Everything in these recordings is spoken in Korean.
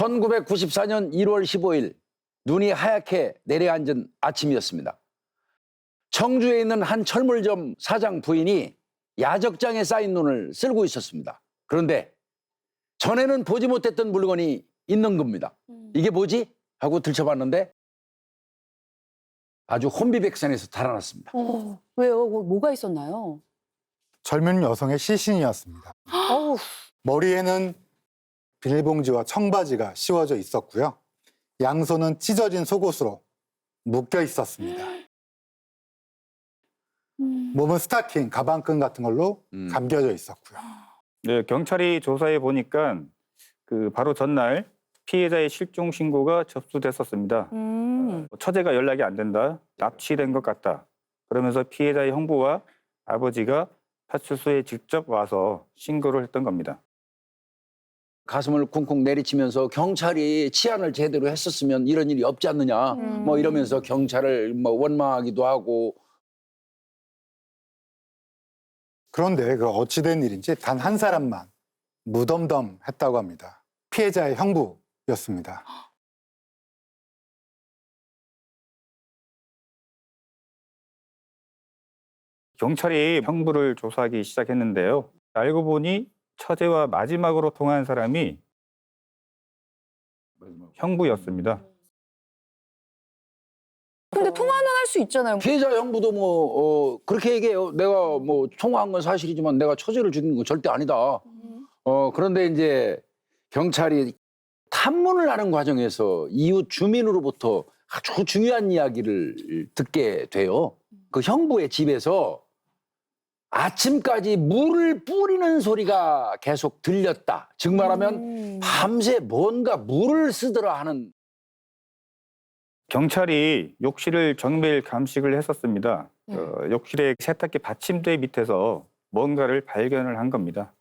1994년 1월 15일 눈이 하얗게 내려앉은 아침이었습니다. 청주에 있는 한 철물점 사장 부인이 야적장에 쌓인 눈을 쓸고 있었습니다. 그런데 전에는 보지 못했던 물건이 있는 겁니다. 이게 뭐지? 하고 들춰봤는데 아주 혼비백산에서 달아났습니다. 왜요? 뭐가 있었나요? 젊은 여성의 시신이었습니다. 어우, 머리에는 비닐봉지와 청바지가 씌워져 있었고요. 양손은 찢어진 속옷으로 묶여 있었습니다. 몸은 스타킹, 가방끈 같은 걸로 감겨져 있었고요. 네, 경찰이 조사해 보니까 바로 전날 피해자의 실종 신고가 접수됐었습니다. 처제가 연락이 안 된다, 납치된 것 같다. 그러면서 피해자의 형부와 아버지가 파출소에 직접 와서 신고를 했던 겁니다. 가슴을 쿵쿵 내리치면서 경찰이 치안을 제대로 했었으면 이런 일이 없지 않느냐 뭐 이러면서 경찰을 뭐 원망하기도 하고. 그런데 그 어찌된 일인지 단 한 사람만 무덤덤했다고 합니다. 피해자의 형부였습니다. 경찰이 형부를 조사하기 시작했는데요. 알고 보니 처제와 마지막으로 통화한 사람이 형부였습니다. 근데 통화는 할 수 있잖아요. 피해자 형부도 그렇게 얘기해요. 내가 뭐 통화한 건 사실이지만 내가 처제를 죽인 건 절대 아니다. 그런데 이제 경찰이 탐문을 하는 과정에서 이웃 주민으로부터 아주 중요한 이야기를 듣게 돼요. 그 형부의 집에서 아침까지 물을 뿌리는 소리가 계속 들렸다. 즉 말하면 밤새 뭔가 물을 쓰더라 하는. 경찰이 욕실을 정밀 감식을 했었습니다. 욕실의 세탁기 받침대 밑에서 뭔가를 발견을 한 겁니다.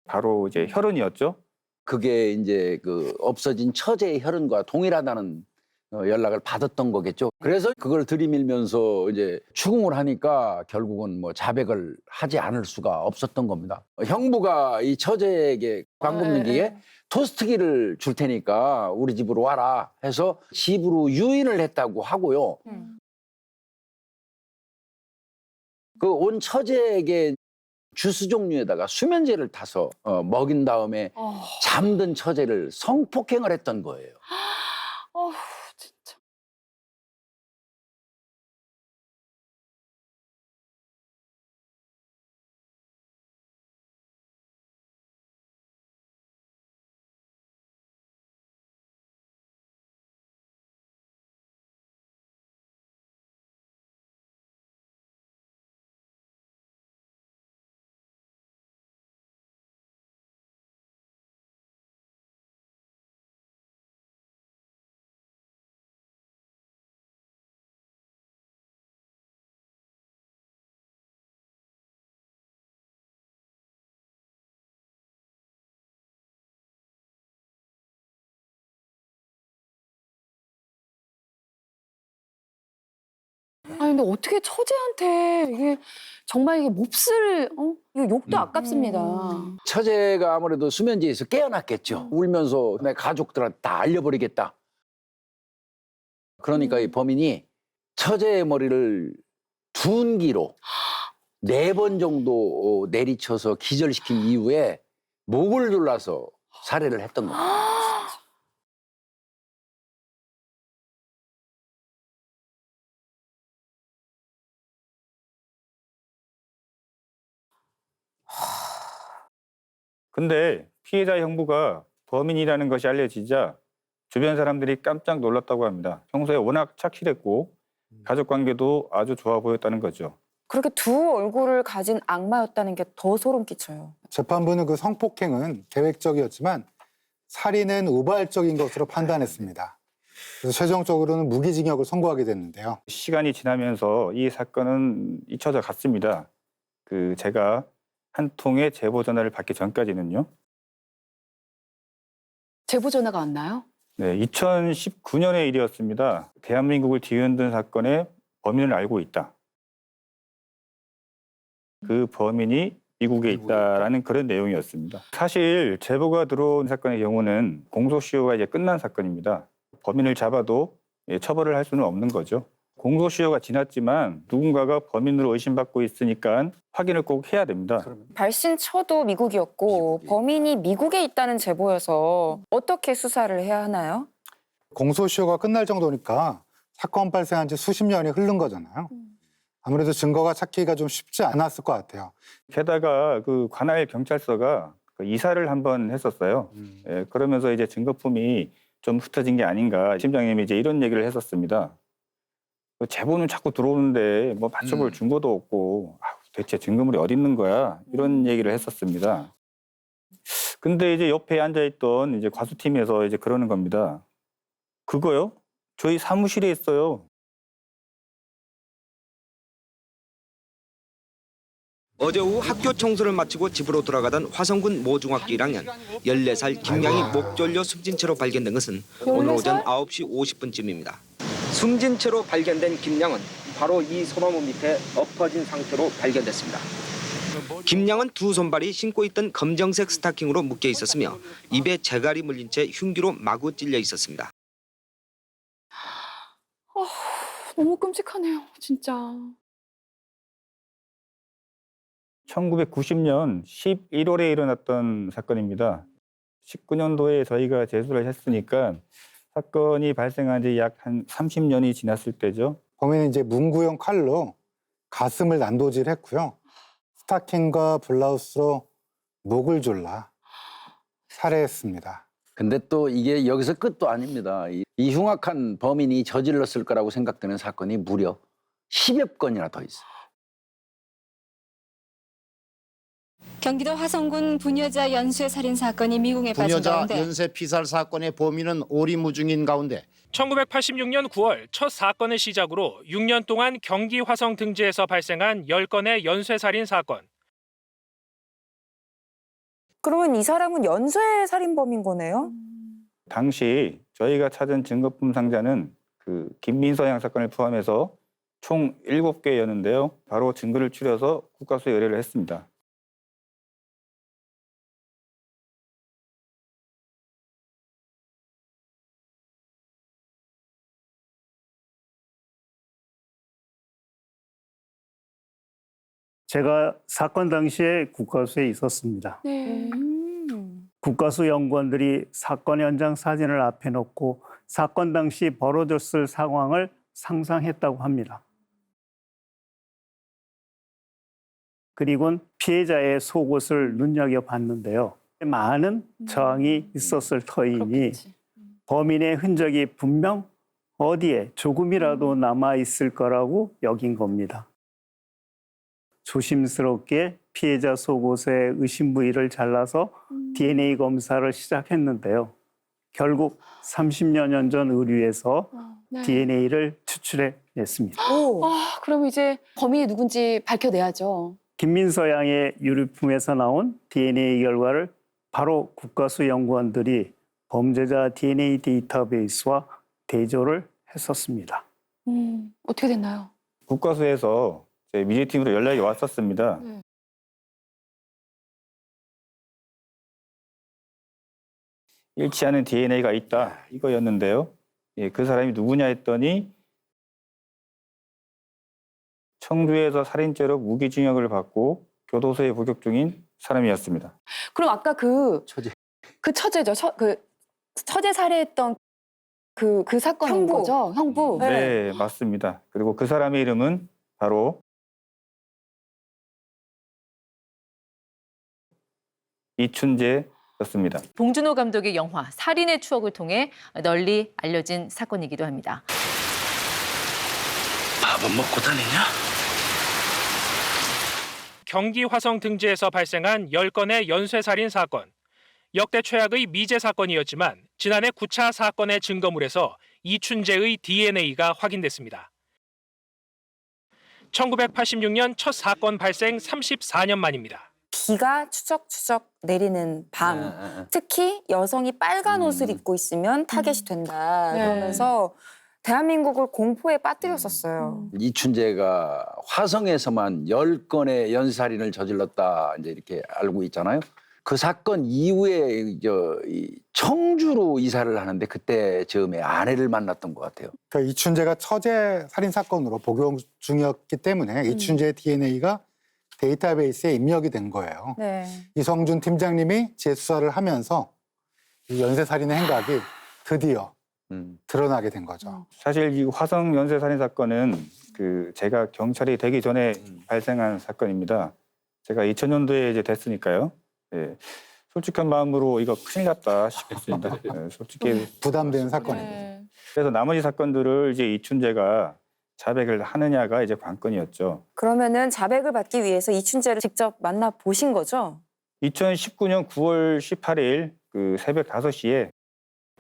바로 이제 혈흔이었죠. 그게 이제 그 없어진 처제의 혈흔과 동일하다는 연락을 받았던 거겠죠. 그래서 그걸 들이밀면서 이제 추궁을 하니까 결국은 뭐 자백을 하지 않을 수가 없었던 겁니다. 형부가 이 처제에게 광금리기에 토스트기를 줄 테니까 우리 집으로 와라 해서 집으로 유인을 했다고 하고요. 그 온 처제에게 주스 종류에다가 수면제를 타서 먹인 다음에 잠든 처제를 성폭행을 했던 거예요. 진짜. 아니 근데 어떻게 처제한테 이게 정말 이게 몹쓸 이거 욕도 아깝습니다. 처제가 아무래도 수면제에서 깨어났겠죠. 울면서 내 가족들한테 다 알려버리겠다. 그러니까 이 범인이 처제의 머리를 둔기로 4번 정도 내리쳐서 기절시킨 이후에 목을 눌러서 살해를 했던 겁니다. 근데 피해자 형부가 범인이라는 것이 알려지자 주변 사람들이 깜짝 놀랐다고 합니다. 평소에 워낙 착실했고 가족 관계도 아주 좋아 보였다는 거죠. 그렇게 두 얼굴을 가진 악마였다는 게 더 소름 끼쳐요. 재판부는 그 성폭행은 계획적이었지만 살인은 우발적인 것으로 판단했습니다. 그래서 최종적으로는 무기징역을 선고하게 됐는데요. 시간이 지나면서 이 사건은 잊혀져 갔습니다. 제가 한 통의 제보 전화를 받기 전까지는요. 제보 전화가 왔나요? 네, 2019년의 일이었습니다. 대한민국을 뒤흔든 사건의 범인을 알고 있다. 그 범인이 미국에 있다라는 그런 내용이었습니다. 사실 제보가 들어온 사건의 경우는 공소시효가 이제 끝난 사건입니다. 범인을 잡아도 처벌을 할 수는 없는 거죠. 공소시효가 지났지만 누군가가 범인으로 의심받고 있으니까 확인을 꼭 해야 됩니다. 발신처도 미국이었고 범인이 미국에 있다는 제보여서 어떻게 수사를 해야 하나요? 공소시효가 끝날 정도니까 사건 발생한 지 수십 년이 흐른 거잖아요. 아무래도 증거가 찾기가 좀 쉽지 않았을 것 같아요. 게다가 그 관할 경찰서가 그 이사를 한번 했었어요. 그러면서 이제 증거품이 좀 흩어진 게 아닌가. 팀장님이 이제 이런 얘기를 했었습니다. 그 제보는 자꾸 들어오는데 뭐 맞춰볼 증거도 없고 대체 증거물이 어디 있는 거야? 이런 얘기를 했었습니다. 근데 이제 옆에 앉아있던 이제 과수팀에서 이제 그러는 겁니다. 그거요? 저희 사무실에 있어요. 어제 오후 학교 청소를 마치고 집으로 돌아가던 화성군 모중학교 1학년 14살 김양이 목 졸려 숨진 채로 발견된 것은 오늘 오전 9시 50분쯤입니다. 숨진 채로 발견된 김양은 바로 이 소나무 밑에 엎어진 상태로 발견됐습니다. 김양은 두 손발이 신고 있던 검정색 스타킹으로 묶여 있었으며 입에 재갈이 물린 채 흉기로 마구 찔려 있었습니다. 너무 끔찍하네요, 진짜. 1990년 11월에 일어났던 사건입니다. 19년도에 저희가 제수를 했으니까 사건이 발생한 지 약 한 30년이 지났을 때죠. 범인은 이제 문구용 칼로 가슴을 난도질했고요. 스타킹과 블라우스로 목을 졸라 살해했습니다. 근데 또 이게 여기서 끝도 아닙니다. 이 흉악한 범인이 저질렀을 거라고 생각되는 사건이 무려 10여 건이나 더 있어요. 경기도 화성군 부녀자 연쇄 살인 사건이 미궁에 빠진 부녀자 가운데 연쇄 피살 사건의 범인은 오리무중인 가운데 1986년 9월 첫 사건을 시작으로 6년 동안 경기 화성 등지에서 발생한 10건의 연쇄살인 사건. 그러면 이 사람은 연쇄 살인범인 거네요? 당시 저희가 찾은 증거품 상자는 그 김민서 양 사건을 포함해서 총 7개였는데요. 바로 증거를 추려서 국가수에 의뢰를 했습니다. 제가 사건 당시에 국과수에 있었습니다. 네. 국과수 연구원들이 사건 현장 사진을 앞에 놓고 사건 당시 벌어졌을 상황을 상상했다고 합니다. 그리고는 피해자의 속옷을 눈여겨봤는데요. 많은 저항이 있었을 터이니 그렇겠지. 범인의 흔적이 분명 어디에 조금이라도 남아있을 거라고 여긴 겁니다. 조심스럽게 피해자 속옷의 의심 부위를 잘라서 DNA 검사를 시작했는데요. 결국 30여 년 전 의류에서 네. DNA를 추출해냈습니다. 그럼 이제 범인이 누군지 밝혀내야죠. 김민서 양의 유류품에서 나온 DNA 결과를 바로 국가수 연구원들이 범죄자 DNA 데이터베이스와 대조를 했었습니다. 어떻게 됐나요? 국가수에서 저희 미디어팀으로 연락이 왔었습니다. 네. 일치하는 DNA가 있다 이거였는데요. 그 사람이 누구냐 했더니 청주에서 살인죄로 무기징역을 받고 교도소에 복역 중인 사람이었습니다. 그럼 아까 그 처제. 처제죠. 그 처제 살해했던 그 사건인 형부. 거죠? 형부. 네, 맞습니다. 그리고 그 사람의 이름은 바로 이춘재였습니다. 봉준호 감독의 영화 살인의 추억을 통해 널리 알려진 사건이기도 합니다. 밥은 먹고 다니냐? 경기 화성 등지에서 발생한 10건의 연쇄살인 사건. 역대 최악의 미제 사건이었지만 지난해 9차 사건의 증거물에서 이춘재의 DNA가 확인됐습니다. 1986년 첫 사건 발생 34년 만입니다. 비가 추적추적 내리는 밤, 특히 여성이 빨간 옷을 입고 있으면 타겟이 된다. 네. 그러면서 대한민국을 공포에 빠뜨렸었어요. 이춘재가 화성에서만 10건의 연쇄살인을 저질렀다 이제 이렇게 알고 있잖아요. 그 사건 이후에 이 청주로 이사를 하는데 그때 즈음에 아내를 만났던 것 같아요. 그러니까 이춘재가 처제 살인 사건으로 복용 중이었기 때문에 이춘재의 DNA가 데이터베이스에 입력이 된 거예요. 네. 이성준 팀장님이 재수사를 하면서 이 연쇄살인의 행각이 드디어 드러나게 된 거죠. 사실 이 화성 연쇄 살인 사건은 제가 경찰이 되기 전에 발생한 사건입니다. 제가 2000년도에 이제 됐으니까요. 예. 솔직한 마음으로 이거 큰일 났다 싶었습니다. 예, 솔직히 부담되는 사건입니다. 그래서 나머지 사건들을 이제 이춘재가 자백을 하느냐가 이제 관건이었죠. 그러면은 자백을 받기 위해서 이춘재를 직접 만나 보신 거죠? 2019년 9월 18일 그 새벽 5시에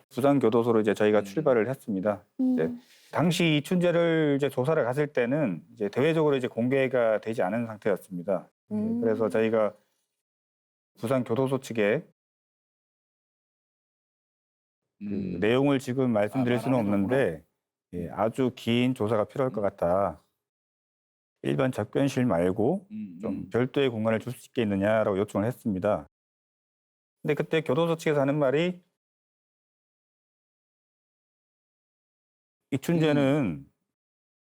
부산교도소로 이제 저희가 출발을 했습니다. 이제 당시 이춘재를 이제 조사를 갔을 때는 이제 대외적으로 이제 공개가 되지 않은 상태였습니다. 그래서 저희가 부산교도소 측에 그 내용을 지금 말씀드릴 수는 없는데 예, 아주 긴 조사가 필요할 것 같다. 일반 접견실 말고 좀 별도의 공간을 줄 수 있겠느냐라고 요청을 했습니다. 근데 그때 교도소 측에서 하는 말이 이춘재는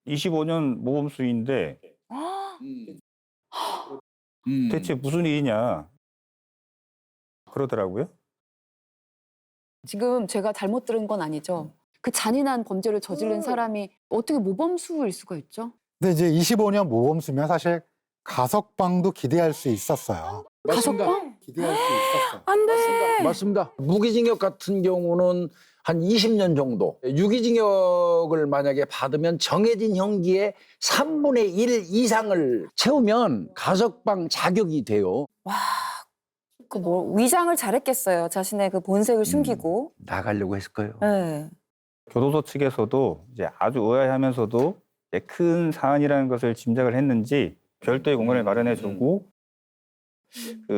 25년 모범수인데 대체 무슨 일이냐 그러더라고요. 지금 제가 잘못 들은 건 아니죠? 그 잔인한 범죄를 저지른 사람이 어떻게 모범수일 수가 있죠? 근데 이제 25년 모범수면 사실 가석방도 기대할 수 있었어요. 가석방? 기대할 수 있었어요. 안 돼. 맞습니다. 무기징역 같은 경우는 한 20년 정도. 유기징역을 만약에 받으면 정해진 형기의 3분의 1 이상을 채우면 가석방 자격이 돼요. 그 위장을 잘했겠어요. 자신의 그 본색을 숨기고. 나가려고 했을 거예요. 네. 교도소 측에서도 이제 아주 의아해하면서도 이제 큰 사안이라는 것을 짐작을 했는지 별도의 공간을 마련해주고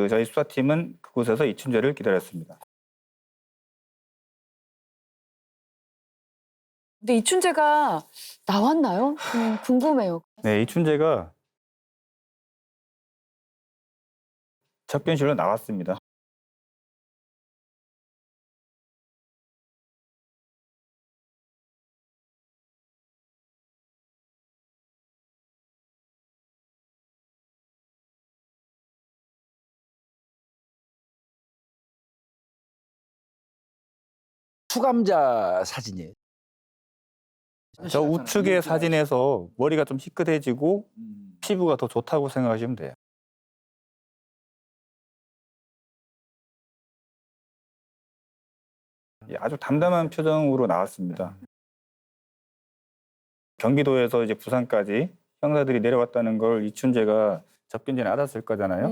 저희 수사팀은 그곳에서 이춘재를 기다렸습니다. 근데 이춘재가 나왔나요? 궁금해요. 네, 이춘재가 접견실로 나왔습니다. 수감자 사진이에요. 저 우측의 사진에서 머리가 좀 희끗해지고 피부가 더 좋다고 생각하시면 돼요. 아주 담담한 표정으로 나왔습니다. 경기도에서 이제 부산까지 형사들이 내려왔다는 걸 이춘재가 접견 전에 알았을 거잖아요.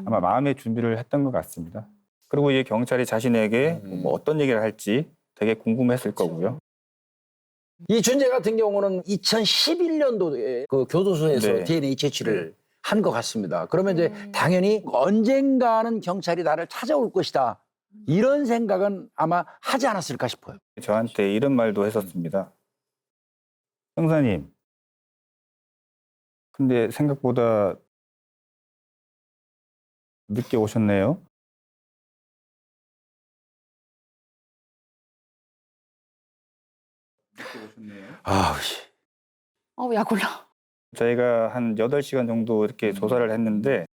아마 마음의 준비를 했던 것 같습니다. 그리고 이제 경찰이 자신에게 뭐 어떤 얘기를 할지 되게 궁금했을 거고요. 이춘재 같은 경우는 2011년도에 그 교도소에서 네. DNA 채취를 한 것 같습니다. 그러면 이제 당연히 언젠가는 경찰이 나를 찾아올 것이다. 이런 생각은 아마 하지 않았을까 싶어요. 저한테 이런 말도 했었습니다. 형사님, 근데 생각보다 늦게 오셨네요. 아우 씨. 약 올라. 저희가 한 8시간 정도 이렇게 조사를 했는데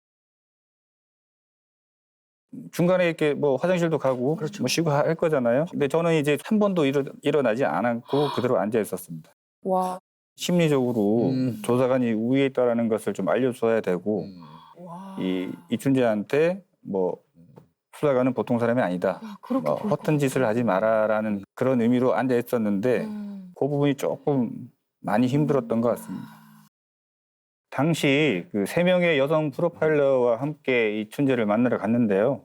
중간에 이렇게 뭐 화장실도 가고 뭐 쉬고 할 거잖아요. 근데 저는 이제 한 번도 일어나지 않았고 그대로 앉아 있었습니다. 와. 심리적으로 조사관이 우위에 있다는 것을 좀 알려줘야 되고 이춘재한테 뭐 수사관은 보통 사람이 아니다. 뭐 허튼 짓을 하지 마라라는 그런 의미로 앉아 있었는데 그 부분이 조금 많이 힘들었던 것 같습니다. 당시 그 3명의 여성 프로파일러와 함께 이춘재를 만나러 갔는데요.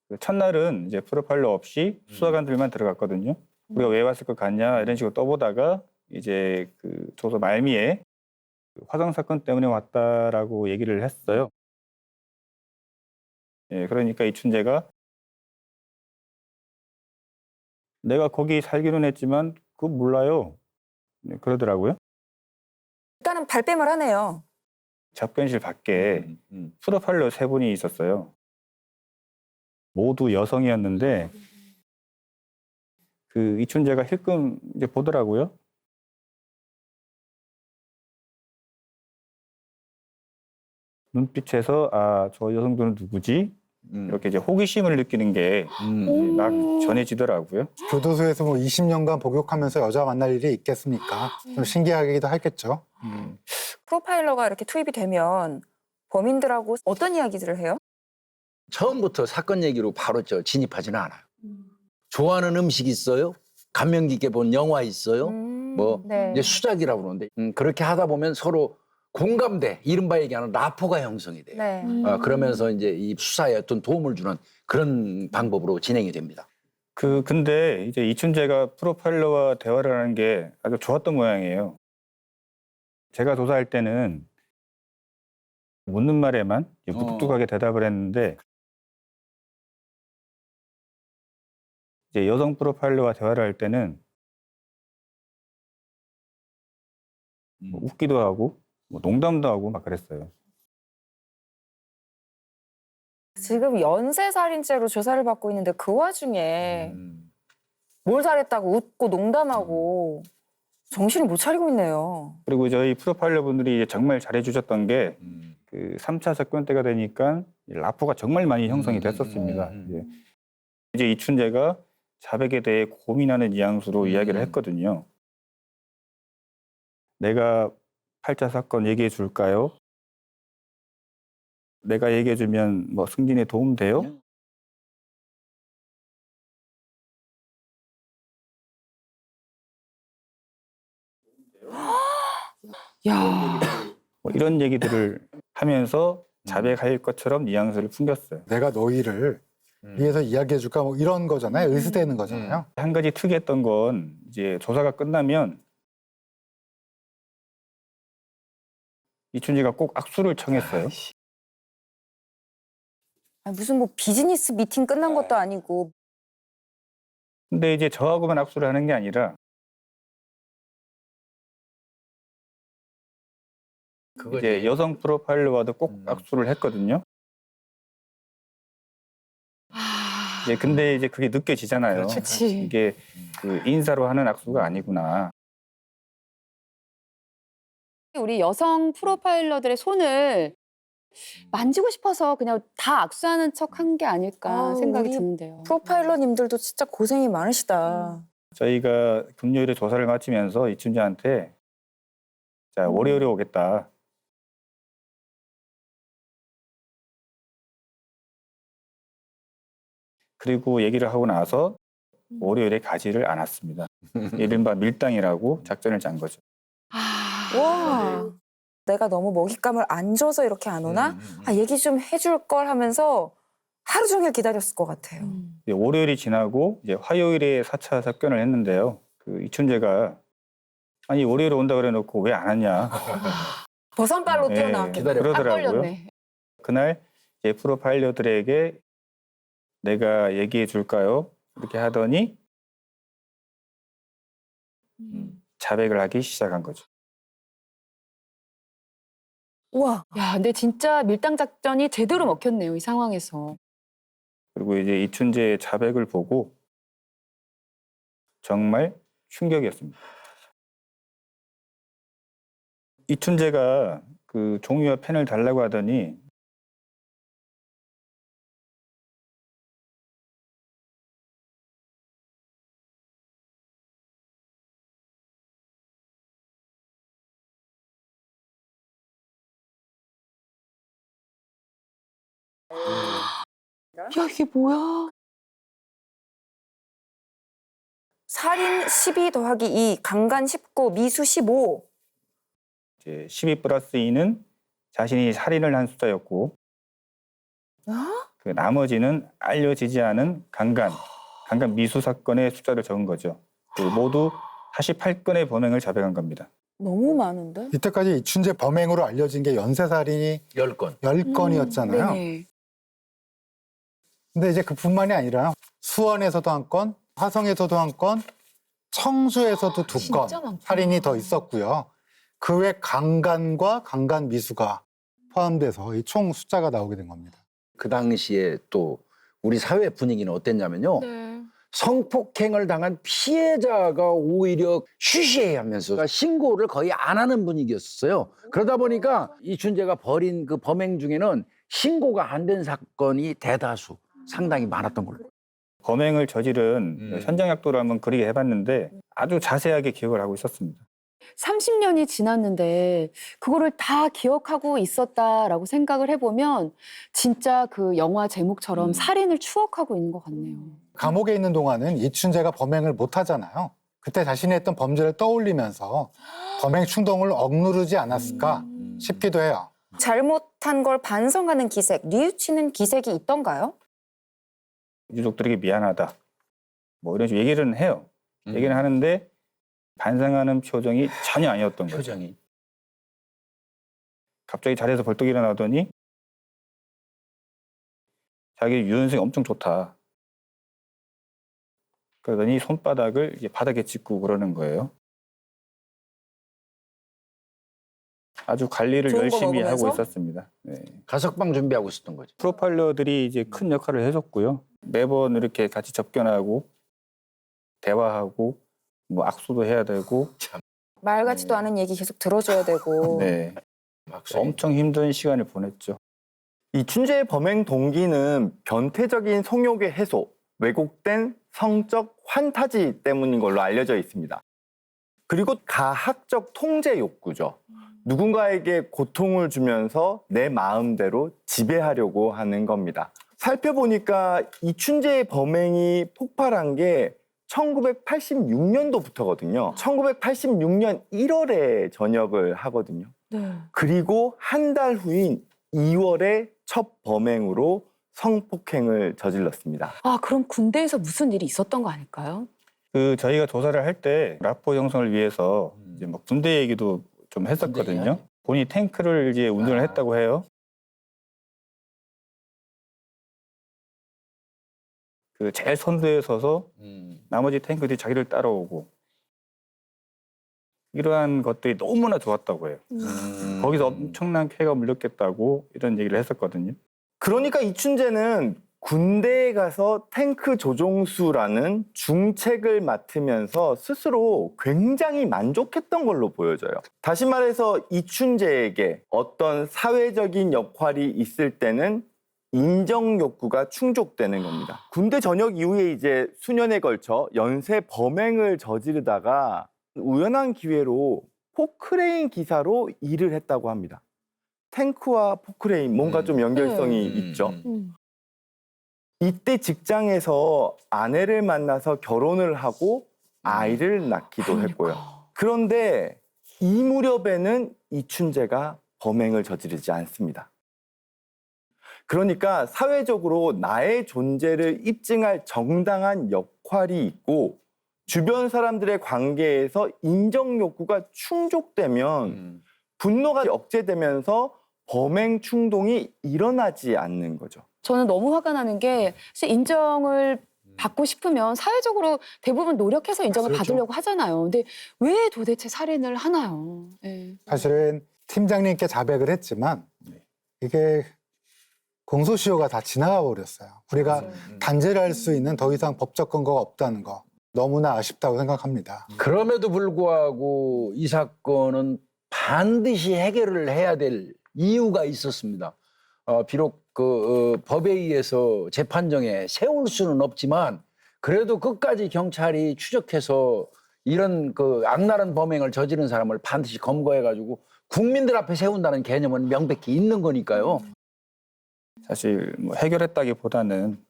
그 첫날은 이제 프로파일러 없이 수사관들만 들어갔거든요. 우리가 왜 왔을 것 같냐 이런 식으로 떠보다가 이제 그 조사 말미에 화성 사건 때문에 왔다라고 얘기를 했어요. 예, 그러니까 이춘재가 내가 거기 살기는 했지만 그거 몰라요. 네, 그러더라고요. 일단은 발뺌을 하네요. 접견실 밖에 프로파일러 3분이 있었어요. 모두 여성이었는데 그 이춘재가 힐끔 이제 보더라고요. 눈빛에서 아, 저 여성들은 누구지? 이렇게 이제 호기심을 느끼는 게 막 전해지더라고요. 교도소에서 뭐 20년간 복역하면서 여자 만날 일이 있겠습니까? 좀 신기하기도 하겠죠. 프로파일러가 이렇게 투입이 되면 범인들하고 어떤 이야기들을 해요? 처음부터 사건 얘기로 바로 진입하지는 않아요. 좋아하는 음식 있어요? 감명 깊게 본 영화 있어요? 뭐 네. 이제 수작이라고 그러는데 그렇게 하다 보면 서로 공감대, 이른바 얘기하는 라포가 형성이 돼요. 네. 그러면서 이제 이 수사에 어떤 도움을 주는 그런 방법으로 진행이 됩니다. 근데 이제 이춘재가 프로파일러와 대화를 하는 게 아주 좋았던 모양이에요. 제가 조사할 때는 묻는 말에만 이제 무뚝뚝하게 대답을 했는데 이제 여성 프로파일러와 대화를 할 때는 뭐 웃기도 하고 뭐 농담도 하고 막 그랬어요. 지금 연쇄살인죄로 조사를 받고 있는데 그 와중에 뭘 잘했다고 웃고 농담하고 정신을 못 차리고 있네요. 그리고 저희 프로파일러 분들이 이제 정말 잘해주셨던 게 그 3차 접견 때가 되니까 라포가 정말 많이 형성이 됐었습니다. 이제 이춘재가 자백에 대해 고민하는 뉘앙스로 이야기를 했거든요. 내가 8차 사건 얘기해 줄까요? 내가 얘기해 주면 뭐 승진에 도움 돼요? 야. 뭐 이런 얘기들을 하면서 자백할 것처럼 뉘앙스를 풍겼어요. 내가 너희를 위해서 이야기해 줄까 뭐 이런 거잖아요. 의스대는 거잖아요. 한 가지 특이했던 건 이제 조사가 끝나면 이춘재가 꼭 악수를 청했어요. 아니, 무슨 뭐 비즈니스 미팅 끝난 것도 아니고. 근데 이제 저하고만 악수를 하는 게 아니라 이제 여성 프로파일러와도 꼭 악수를 했거든요. 이제 근데 이제 그게 느껴지잖아요. 그치. 이게 그 인사로 하는 악수가 아니구나. 우리 여성 프로파일러들의 손을 만지고 싶어서 그냥 다 악수하는 척 한 게 아닐까 생각이 우리 드는데요. 프로파일러님들도 진짜 고생이 많으시다. 저희가 금요일에 조사를 마치면서 이춘재한테 자 월요일에 오겠다. 그리고 얘기를 하고 나서 월요일에 가지를 않았습니다. 이른바 밀당이라고 작전을 짠 거죠. 와, 내가 너무 먹잇감을 안 줘서 이렇게 안 오나? 아, 얘기 좀 해줄 걸 하면서 하루 종일 기다렸을 것 같아요. 이제 월요일이 지나고 이제 화요일에 4차 접견을 했는데요. 그 이춘재가 아니 월요일에 온다 그래 놓고 왜 안 왔냐. 버선발로 뛰어나왔겠네. 딱 그러더라고요. 걸렸네. 그날 이제 프로파일러들에게 내가 얘기해 줄까요? 이렇게 하더니 자백을 하기 시작한 거죠. 우와. 야, 근데 진짜 밀당 작전이 제대로 먹혔네요, 이 상황에서. 그리고 이제 이춘재의 자백을 보고 정말 충격이었습니다. 이춘재가 그 종이와 펜을 달라고 하더니 야, 이게 뭐야? 살인 12 더하기 2, 강간 19, 미수 15. 이제 12 플러스 2는 자신이 살인을 한 숫자였고 그 나머지는 알려지지 않은 강간 미수 사건의 숫자를 적은 거죠. 그 모두 48건의 범행을 자백한 겁니다. 너무 많은데? 이때까지 이춘재 범행으로 알려진 게 연쇄살인이 10건. 10건이었잖아요. 네네. 근데 이제 그뿐만이 아니라 수원에서도 한 건, 화성에서도 한 건, 청주에서도 2건 살인이 더 있었고요. 그 외 강간과 강간 미수가 포함돼서 이 총 숫자가 나오게 된 겁니다. 그 당시에 또 우리 사회 분위기는 어땠냐면요. 성폭행을 당한 피해자가 오히려 쉬쉬해하면서 신고를 거의 안 하는 분위기였어요. 그러다 보니까 이춘재가 벌인 그 범행 중에는 신고가 안 된 사건이 대다수 상당히 많았던 걸로. 범행을 저지른 현장약도를 한번 그리게 해봤는데 아주 자세하게 기억을 하고 있었습니다. 30년이 지났는데 그거를 다 기억하고 있었다라고 생각을 해보면 진짜 그 영화 제목처럼 살인을 추억하고 있는 것 같네요. 감옥에 있는 동안은 이춘재가 범행을 못 하잖아요. 그때 자신이 했던 범죄를 떠올리면서 범행 충동을 억누르지 않았을까 싶기도 해요. 잘못한 걸 반성하는 기색, 뉘우치는 기색이 있던가요? 유족들에게 미안하다. 뭐 이런 식으로 얘기를 해요. 얘기를 하는데 반성하는 표정이 전혀 아니었던 거죠. 표정이. 갑자기 자리에서 벌떡 일어나더니 자기 유연성이 엄청 좋다. 그러더니 손바닥을 이제 바닥에 짚고 그러는 거예요. 아주 관리를 좋은 거 열심히 먹으면서? 하고 있었습니다. 네. 가석방 준비하고 있었던 거죠. 프로파일러들이 이제 큰 역할을 해줬고요. 매번 이렇게 같이 접견하고 대화하고 뭐 악수도 해야 되고 말 같지도 않은 얘기 계속 들어줘야 되고. 네. 엄청 힘든 시간을 보냈죠. 이춘재의 범행 동기는 변태적인 성욕의 해소, 왜곡된 성적 환타지 때문인 걸로 알려져 있습니다. 그리고 가학적 통제 욕구죠. 누군가에게 고통을 주면서 내 마음대로 지배하려고 하는 겁니다. 살펴보니까 이춘재의 범행이 폭발한 게 1986년도부터거든요. 1986년 1월에 전역을 하거든요. 네. 그리고 한 달 후인 2월에 첫 범행으로 성폭행을 저질렀습니다. 아, 그럼 군대에서 무슨 일이 있었던 거 아닐까요? 그 저희가 조사를 할 때 라포 형성을 위해서 이제 뭐 군대 얘기도 좀 했었거든요. 본인이 탱크를 이제 운전을 했다고 해요. 그 제일 선두에 서서 나머지 탱크들이 자기를 따라오고 이러한 것들이 너무나 좋았다고 해요. 거기서 엄청난 쾌가 물렸겠다고 이런 얘기를 했었거든요. 그러니까 이춘재는 군대에 가서 탱크 조종수라는 중책을 맡으면서 스스로 굉장히 만족했던 걸로 보여져요. 다시 말해서 이춘재에게 어떤 사회적인 역할이 있을 때는 인정 욕구가 충족되는 겁니다. 군대 전역 이후에 이제 수년에 걸쳐 연쇄 범행을 저지르다가 우연한 기회로 포크레인 기사로 일을 했다고 합니다. 탱크와 포크레인 뭔가 좀 연결성이 있죠. 이때 직장에서 아내를 만나서 결혼을 하고 아이를 낳기도 했고요. 그런데 이 무렵에는 이춘재가 범행을 저지르지 않습니다. 그러니까 사회적으로 나의 존재를 입증할 정당한 역할이 있고 주변 사람들의 관계에서 인정 욕구가 충족되면 분노가 억제되면서 범행 충동이 일어나지 않는 거죠. 저는 너무 화가 나는 게 사실 인정을 받고 싶으면 사회적으로 대부분 노력해서 인정을 받으려고 하잖아요. 근데 왜 도대체 살인을 하나요? 네. 사실은 팀장님께 자백을 했지만 이게 공소시효가 다 지나가 버렸어요. 우리가 단죄를 할 수 있는 더 이상 법적 근거가 없다는 거 너무나 아쉽다고 생각합니다. 그럼에도 불구하고 이 사건은 반드시 해결을 해야 될 이유가 있었습니다. 비록 법에 의해서 재판정에 세울 수는 없지만 그래도 끝까지 경찰이 추적해서 이런 악랄한 범행을 저지른 사람을 반드시 검거해가지고 국민들 앞에 세운다는 개념은 명백히 있는 거니까요. 사실 뭐 해결했다기보다는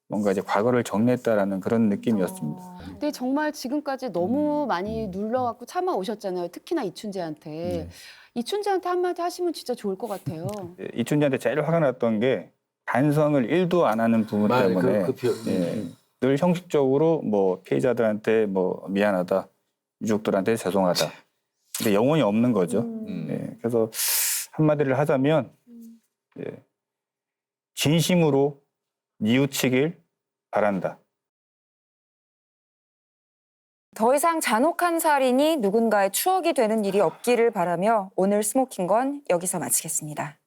뭔가 이제 과거를 정리했다라는 그런 느낌이었습니다. 근데 정말 지금까지 너무 많이 눌러갖고 참아오셨잖아요. 특히나 이춘재한테. 이춘재한테 한마디 하시면 진짜 좋을 것 같아요. 이춘재한테 제일 화가 났던 게 반성을 1도 안 하는 부분 때문에 늘 형식적으로 뭐 피해자들한테 뭐 미안하다, 유족들한테 죄송하다. 근데 영혼이 없는 거죠. 그래서 한마디를 하자면 진심으로 뉘우치길 바란다. 더 이상 잔혹한 살인이 누군가의 추억이 되는 일이 없기를 바라며 오늘 스모킹건 여기서 마치겠습니다.